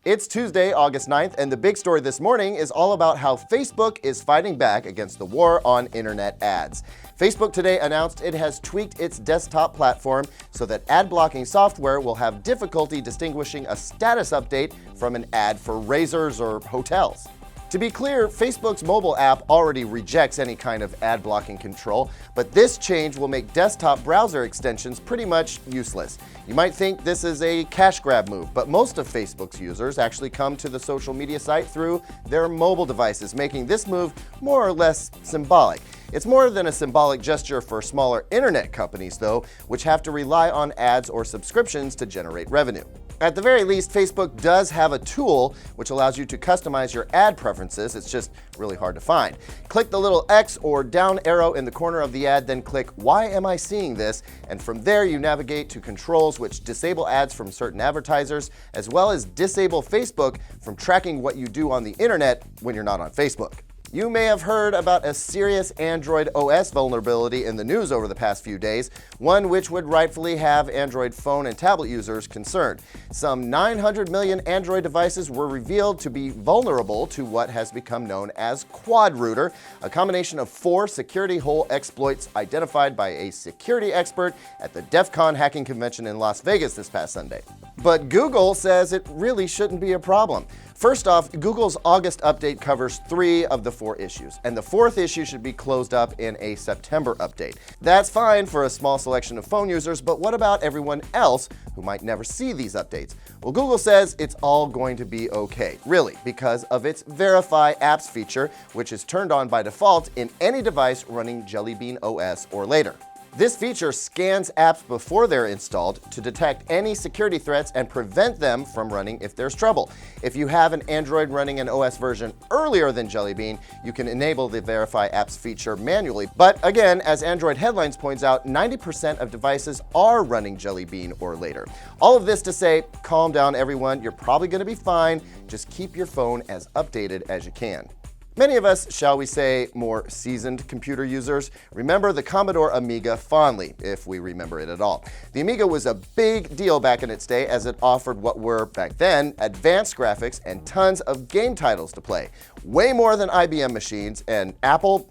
It's Tuesday, August 9th, and the big story this morning is all about how Facebook is fighting back against the war on internet ads. Facebook today announced it has tweaked its desktop platform so that ad blocking software will have difficulty distinguishing a status update from an ad for razors or hotels. To be clear, Facebook's mobile app already rejects any kind of ad blocking control, but this change will make desktop browser extensions pretty much useless. You might think this is a cash grab move, but most of Facebook's users actually come to the social media site through their mobile devices, making this move more or less symbolic. It's more than a symbolic gesture for smaller internet companies, though, which have to rely on ads or subscriptions to generate revenue. At the very least, Facebook does have a tool which allows you to customize your ad preferences. It's just really hard to find. Click the little X or down arrow in the corner of the ad, then click "Why am I seeing this?" and from there you navigate to controls which disable ads from certain advertisers, as well as disable Facebook from tracking what you do on the internet when you're not on Facebook. You may have heard about a serious Android OS vulnerability in the news over the past few days, one which would rightfully have Android phone and tablet users concerned. Some 900 million Android devices were revealed to be vulnerable to what has become known as Quadrooter, a combination of 4 security hole exploits identified by a security expert at the DEF CON hacking convention in Las Vegas this past Sunday. But Google says it really shouldn't be a problem. First off, Google's August update covers 3 of the 4 issues, and the 4th issue should be closed up in a September update. That's fine for a small selection of phone users, but what about everyone else who might never see these updates? Well, Google says it's all going to be okay, really, because of its Verify Apps feature, which is turned on by default in any device running Jelly Bean OS or later. This feature scans apps before they're installed to detect any security threats and prevent them from running if there's trouble. If you have an Android running an OS version earlier than Jelly Bean, you can enable the Verify Apps feature manually. But again, as Android Headlines points out, 90% of devices are running Jelly Bean or later. All of this to say, calm down everyone, you're probably going to be fine. Just keep your phone as updated as you can. Many of us, shall we say, more seasoned computer users, remember the Commodore Amiga fondly, if we remember it at all. The Amiga was a big deal back in its day as it offered what were, back then, advanced graphics and tons of game titles to play. Way more than IBM machines, and Apple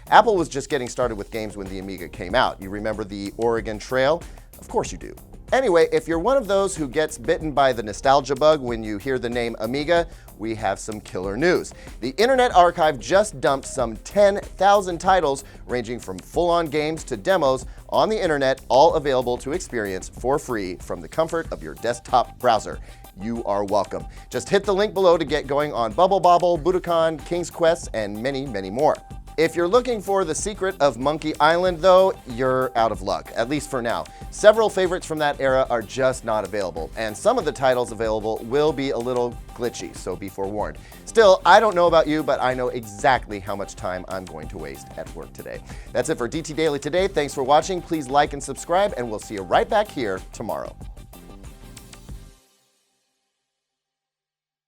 was just getting started with games when the Amiga came out. You remember the Oregon Trail? Of course you do. Anyway, if you're one of those who gets bitten by the nostalgia bug when you hear the name Amiga, we have some killer news. The Internet Archive just dumped some 10,000 titles ranging from full-on games to demos on the internet, all available to experience for free from the comfort of your desktop browser. You are welcome. Just hit the link below to get going on Bubble Bobble, Budokan, King's Quest, and many, many more. If you're looking for the secret of Monkey Island, though, you're out of luck, at least for now. Several favorites from that era are just not available, and some of the titles available will be a little glitchy, so be forewarned. Still, I don't know about you, but I know exactly how much time I'm going to waste at work today. That's it for DT Daily today. Thanks for watching. Please like and subscribe, and we'll see you right back here tomorrow.